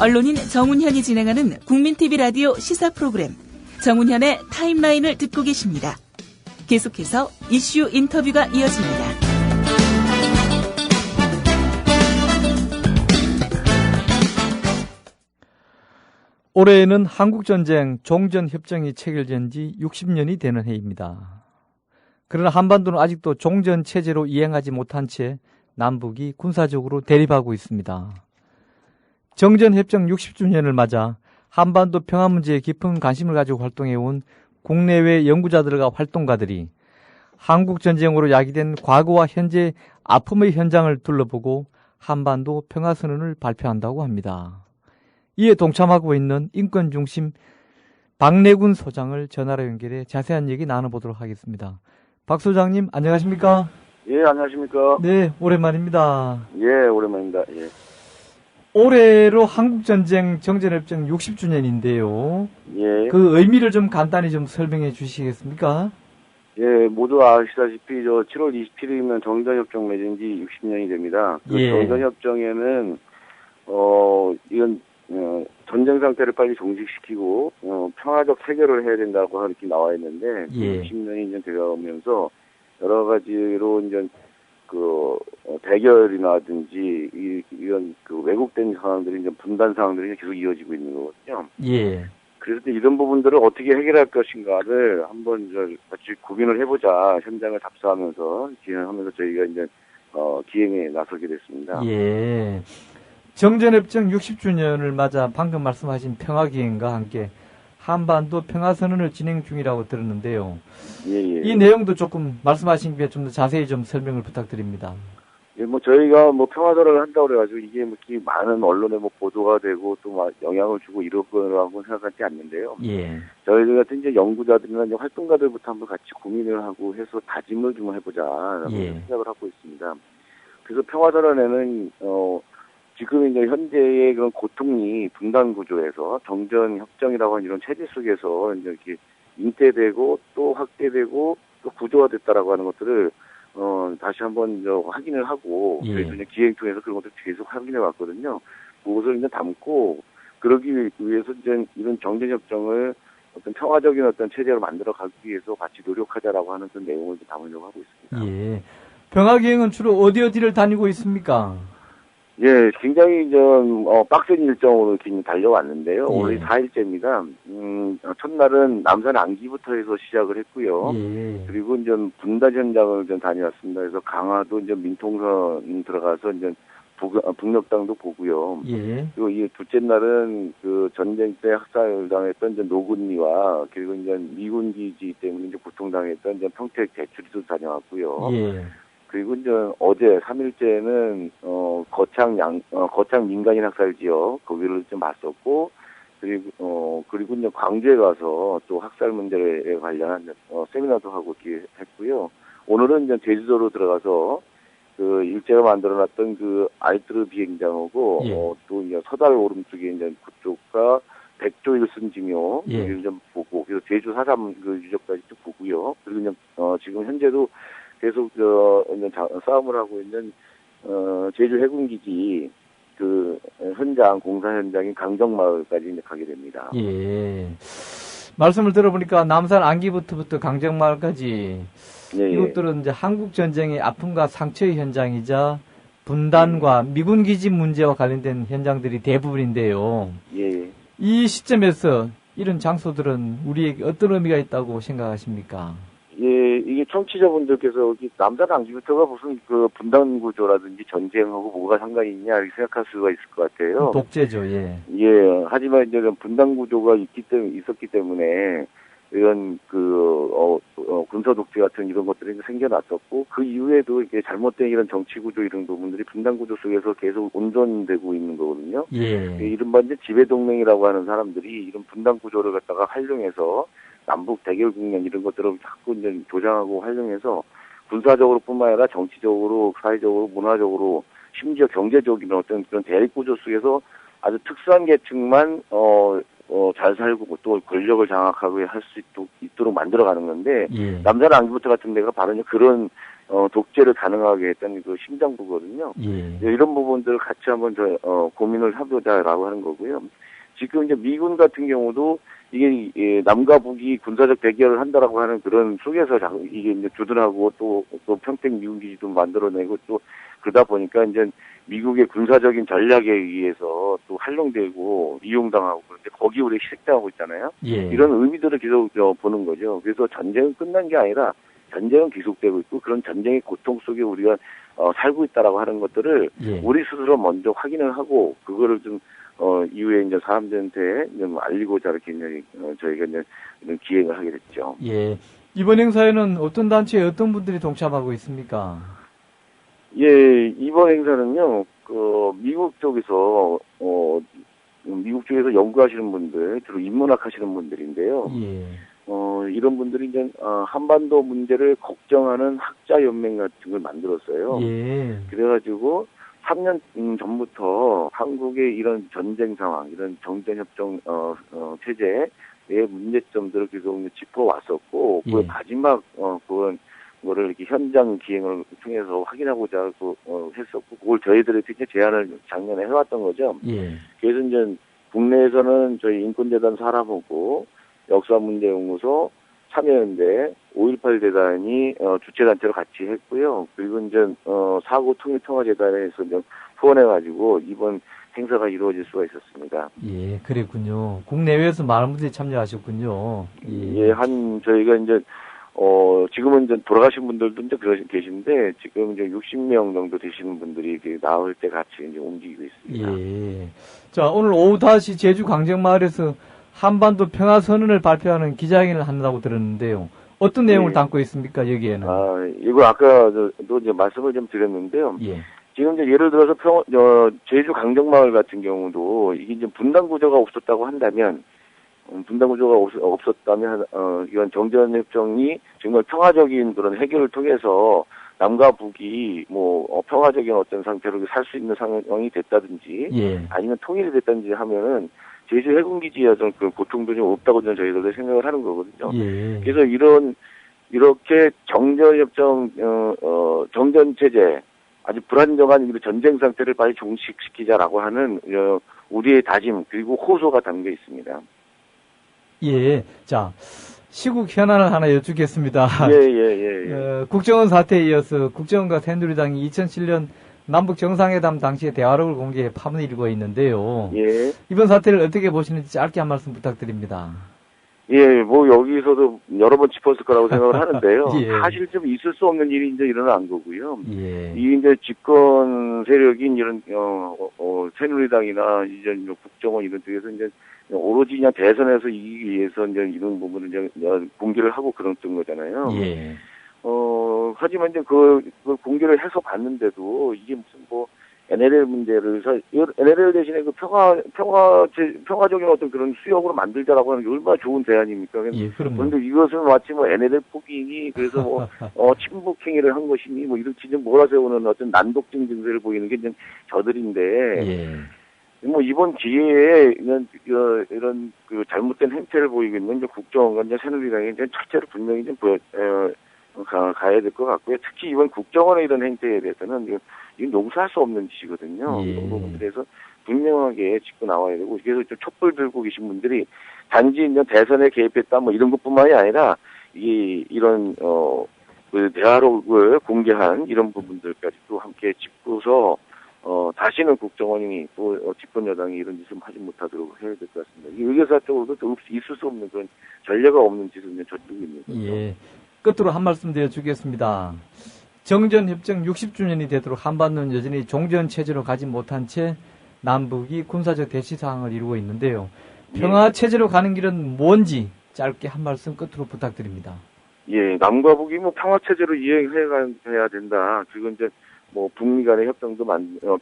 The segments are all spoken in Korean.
언론인 정운현이 진행하는 국민TV 라디오 시사 프로그램 정운현의 타임라인을 듣고 계십니다. 계속해서 이슈 인터뷰가 이어집니다. 올해에는 한국전쟁 종전협정이 체결된 지 60년이 되는 해입니다. 그러나 한반도는 아직도 종전체제로 이행하지 못한 채 남북이 군사적으로 대립하고 있습니다. 정전협정 60주년을 맞아 한반도 평화 문제에 깊은 관심을 가지고 활동해온 국내외 연구자들과 활동가들이 한국전쟁으로 야기된 과거와 현재 아픔의 현장을 둘러보고 한반도 평화선언을 발표한다고 합니다. 이에 동참하고 있는 인권중심 박래군 소장을 전화로 연결해 자세한 얘기 나눠보도록 하겠습니다. 박 소장님, 안녕하십니까? 예, 안녕하십니까? 네, 오랜만입니다. 예, 오랜만입니다. 예. 올해로 한국전쟁 정전협정 60주년인데요. 예. 그 의미를 좀 간단히 좀 설명해 주시겠습니까? 예, 모두 아시다시피 7월 27일이면 정전협정 맺은 지 60년이 됩니다. 그 예. 정전협정에는 이건 전쟁 상태를 빨리 종식시키고 평화적 해결을 해야 된다고 이렇게 나와 있는데 예. 60년이 이제 되어가면서 여러 가지로 이제 그 대결이라든지 이런 그 왜곡된 상황들이 이제 분단 상황들이 계속 이어지고 있는 거거든요. 예. 그래서 이런 부분들을 어떻게 해결할 것인가를 한번 같이 고민을 해보자. 현장을 답사하면서 진행하면서 저희가 이제 기행에 나서게 됐습니다. 예. 정전협정 60주년을 맞아 방금 말씀하신 평화기행과 함께 한반도 평화선언을 진행 중이라고 들었는데요. 예, 예. 이 내용도 조금 말씀하신 게 좀 더 자세히 좀 설명을 부탁드립니다. 예, 저희가 평화선언을 한다고 그래가지고 이게 이렇게 많은 언론에 보도가 되고 또 막 영향을 주고 이럴 거라고 생각하지 않는데요. 예. 저희들 같은 이제 연구자들이나 이제 활동가들부터 한번 같이 고민을 하고 해서 다짐을 좀 해보자라고 예. 생각을 하고 있습니다. 그래서 평화선언에는 지금 이제 현재의 그런 고통이 분단 구조에서 정전 협정이라고 하는 이런 체제 속에서 이제 이렇게 잉태되고 또 확대되고 또 구조화됐다라고 하는 것들을 다시 한번 확인을 하고 예. 그래서 이제 기행 통해서 그런 것들 계속 확인해 왔거든요. 그것을 이제 담고 그러기 위해서 이제 이런 정전 협정을 어떤 평화적인 어떤 체제로 만들어 가기 위해서 같이 노력하자라고 하는 그런 내용을 담으려고 하고 있습니다. 예. 평화기행은 주로 어디를 다니고 있습니까? 예, 굉장히 빡센 일정으로 이렇게 달려왔는데요. 예. 오늘 4일째입니다. 첫날은 남산 안기부터 해서 시작을 했고요. 예. 그리고 이제 분단 현장을 다녀왔습니다. 그래서 강화도 이제 민통선 들어가서 이제 북녘땅도 보고요. 예. 그리고 이 둘째 날은 그 전쟁 때 학살당했던 이제 노군리와 그리고 이제 미군 기지 때문에 이제 고통당했던 이제 평택 대추리도 다녀왔고요. 예. 그리고 이제 어제 3일째는 거창 민간인 학살 지역 거기를 좀 봤었고 그리고 이제 광주에 가서 또 학살 문제에 관련한 세미나도 하고 이렇게 했고요. 오늘은 이제 제주도로 들어가서 그 일제가 만들어놨던 그 알트르 비행장하고 예. 또 이제 서달 오름쪽에 이제 그쪽과 백조 일순 징요 예. 여기를 좀 보고 그래서 제주 4.3 그 유적까지 쭉 보고요. 그리고 이제 지금 현재도 계속 싸움을 하고 있는 제주 해군기지 그 현장 공사 현장인 강정마을까지 이제 가게 됩니다. 예. 말씀을 들어보니까 남산 안기부터 강정마을까지 예, 이것들은 이제 한국 전쟁의 아픔과 상처의 현장이자 분단과 미군 기지 문제와 관련된 현장들이 대부분인데요. 예. 이 시점에서 이런 장소들은 우리에게 어떤 의미가 있다고 생각하십니까? 예, 이게 청취자분들께서 남산 안기부터가 무슨 그 분단 구조라든지 전쟁하고 뭐가 상관이 있냐 이렇게 생각할 수가 있을 것 같아요. 독재죠, 예. 예, 하지만 이제 분단 구조가 있었기 때문에 이런 군사 독재 같은 이런 것들이 생겨났었고 그 이후에도 이게 잘못된 이런 정치 구조 이런 부분들이 분단 구조 속에서 계속 온전되고 있는 거거든요. 예. 이른바 이제 지배동맹이라고 하는 사람들이 이런 분단 구조를 갖다가 활용해서 남북 대결 국면 이런 것들을 자꾸 이제 조장하고 활용해서 군사적으로뿐만 아니라 정치적으로, 사회적으로, 문화적으로, 심지어 경제적인 어떤 그런 대립 구조 속에서 아주 특수한 계층만 잘 살고 또 권력을 장악하고 할 수 있도록 만들어가는 건데 예. 남산 안기부터 같은 데가 바로 그런 독재를 가능하게 했던 그 심장부거든요. 예. 이런 부분들을 같이 한번 고민을 해보자라고 하는 거고요. 지금 이제 미군 같은 경우도 이게 남과 북이 군사적 대결을 한다라고 하는 그런 속에서 이게 이제 주둔하고 또 평택 미군 기지도 만들어내고 또 그러다 보니까 이제 미국의 군사적인 전략에 의해서 또 활용되고 이용당하고 그런데 거기 우리 희생당하고 있잖아요. 예. 이런 의미들을 계속 보는 거죠. 그래서 전쟁은 끝난 게 아니라 전쟁은 계속되고 있고 그런 전쟁의 고통 속에 우리가 살고 있다라고 하는 것들을 예. 우리 스스로 먼저 확인을 하고 그거를 좀 이후에 이제 사람들한테 좀 알리고자 이렇게 이제 저희가 이제 이런 기획을 하게 됐죠. 예. 이번 행사에는 어떤 단체에 어떤 분들이 동참하고 있습니까? 예, 이번 행사는요, 미국 쪽에서 연구하시는 분들, 주로 인문학 하시는 분들인데요. 예. 이런 분들이 이제, 한반도 문제를 걱정하는 학자연맹 같은 걸 만들었어요. 예. 그래가지고, 3년 전부터 한국의 이런 전쟁 상황, 이런 정전협정, 체제의 문제점들을 계속 짚어왔었고, 예. 그 마지막, 거를 이렇게 현장 기행을 통해서 확인하고자 했었고, 그걸 저희들이 특히 제안을 작년에 해왔던 거죠. 예. 그래서 이제 국내에서는 저희 인권재단 살아보고, 역사문제연구소, 참여연대, 5.18 재단이 주최단체로 같이 했고요. 그리고 이제 사고통일평화재단에서 이제 후원해가지고 이번 행사가 이루어질 수가 있었습니다. 예, 그랬군요. 국내외에서 많은 분들이 참여하셨군요. 예, 저희가 이제 지금은 이제 돌아가신 분들도 이제 계신데, 지금 이제 60명 정도 되시는 분들이 나올 때 같이 이제 움직이고 있습니다. 예. 자, 오늘 오후 다시 제주 강정마을에서 한반도 평화선언을 발표하는 기자회견을 한다고 들었는데요. 어떤 내용을 예. 담고 있습니까, 여기에는? 이거 아까도 이제 말씀을 좀 드렸는데요. 예. 지금 이제 예를 들어서 제주 강정마을 같은 경우도 이게 이제 분단 구조가 없었다고 한다면, 이건 정전협정이 정말 평화적인 그런 해결을 통해서 남과 북이 평화적인 어떤 상태로 살 수 있는 상황이 됐다든지, 예. 아니면 통일이 됐다든지 하면은 제주 해군기지에 어떤 그 고통도 좀 없다고 저희들도 생각을 하는 거거든요. 예. 그래서 이렇게 정전협정, 정전체제, 아주 불안정한 전쟁 상태를 빨리 종식시키자라고 하는 우리의 다짐, 그리고 호소가 담겨 있습니다. 예. 자, 시국 현안을 하나 여쭙겠습니다. 예. 국정원 사태에 이어서 국정원과 새누리당이 2007년 남북 정상회담 당시의 대화록을 공개해 파문이 일고 있는데요. 예. 이번 사태를 어떻게 보시는지 짧게 한 말씀 부탁드립니다. 예, 여기서도 여러 번 짚었을 거라고 생각을 하는데요. 예. 사실 좀 있을 수 없는 일이 이제 일어난 거고요. 예. 이 이제 집권 세력인 이런, 새누리당이나 이제 국정원 이런 쪽에서 이제 오로지 그냥 대선에서 이기기 위해서 이제 이런 부분을 이제 공개를 하고 그런 거잖아요. 예. 하지만 이제 그걸 공개를 해서 봤는데도 이게 무슨 NLL 문제를 NLL 대신에 평화적인 어떤 그런 수역으로 만들자라고 하는 게 얼마나 좋은 대안입니까? 예, 그런데 이것은 마치 NLL 포기니 그래서 친북행위를 한 것이니 이렇게 좀 몰아세우는 어떤 난독증 증세를 보이는 게 좀 저들인데. 예. 이번 기회에 이런 잘못된 행태를 보이고 있는 이제 국정원과 이제 새누리당이 이제 첫째로 분명히 좀 가야 될 것 같고요. 특히 이번 국정원의 이런 행태에 대해서는 이건 용서할 수 없는 짓이거든요. 예. 이런 부분들에서 분명하게 짚고 나와야 되고, 그래서 좀 촛불 들고 계신 분들이 단지 이제 대선에 개입했다 이런 것뿐만이 아니라 이런 대화록을 공개한 이런 부분들까지도 함께 짚고서 다시는 국정원이 또 집권 여당이 이런 짓을 하지 못하도록 해야 될 것 같습니다. 이 의결사적으로도 있을 수 없는 그런 전례가 없는 짓을 저지르고 있는 거죠. 예. 끝으로 한 말씀 드려주겠습니다. 정전협정 60주년이 되도록 한반도는 여전히 종전체제로 가지 못한 채 남북이 군사적 대치상황을 이루고 있는데요. 평화체제로 가는 길은 뭔지 짧게 한 말씀 끝으로 부탁드립니다. 예, 남과 북이 평화체제로 이행해야 된다. 그리고 이제 북미 간의 협정도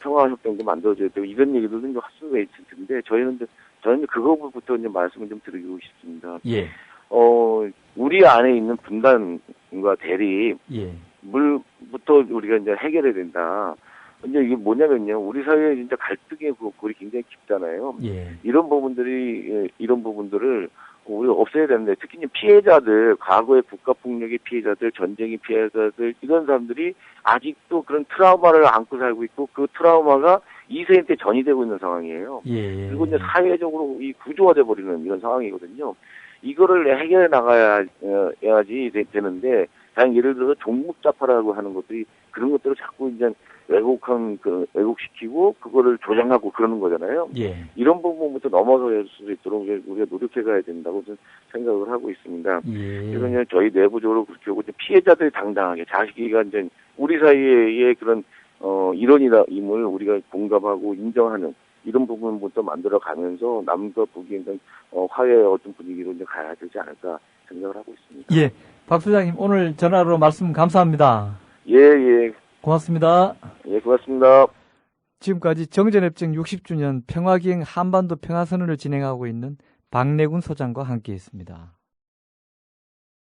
평화협정도 만들어져야 되고 이런 얘기도 좀 할 수가 있을 텐데 저는 그거부터 이제 말씀을 좀 드리고 싶습니다. 예. 우리 안에 있는 분단과 대립, 예. 물부터 우리가 이제 해결해야 된다. 근데 이게 뭐냐면요, 우리 사회에 진짜 갈등의 골이 굉장히 깊잖아요. 예. 이런 부분들을 우리가 없애야 되는데 특히 이제 피해자들, 과거의 국가폭력의 피해자들, 전쟁의 피해자들 이런 사람들이 아직도 그런 트라우마를 안고 살고 있고 그 트라우마가 2세한테 전이되고 있는 상황이에요. 예. 그리고 이제 사회적으로 이 구조화돼 버리는 이런 상황이거든요. 이거를 해결해 나가야지 되는데, 단 예를 들어서 종북자파라고 하는 것들이 그런 것들을 자꾸 이제 왜곡시키고 그거를 조장하고 그러는 거잖아요. 예. 이런 부분부터 넘어설 수 있도록 우리가 노력해 가야 된다고 저는 생각을 하고 있습니다. 예. 그래서 이제 저희 내부적으로 그렇게 하고 이제 피해자들이 당당하게 자기가 이제 우리 사이의 그런 일원임을 우리가 공감하고 인정하는 이런 부분부터 만들어 가면서 남과 북이 화해의 어떤 분위기로 이제 가야 되지 않을까 생각을 하고 있습니다. 예. 박 소장님, 오늘 전화로 말씀 감사합니다. 예. 고맙습니다. 예, 고맙습니다. 지금까지 정전협정 60주년 평화기행 한반도 평화선언을 진행하고 있는 박래군 소장과 함께했습니다.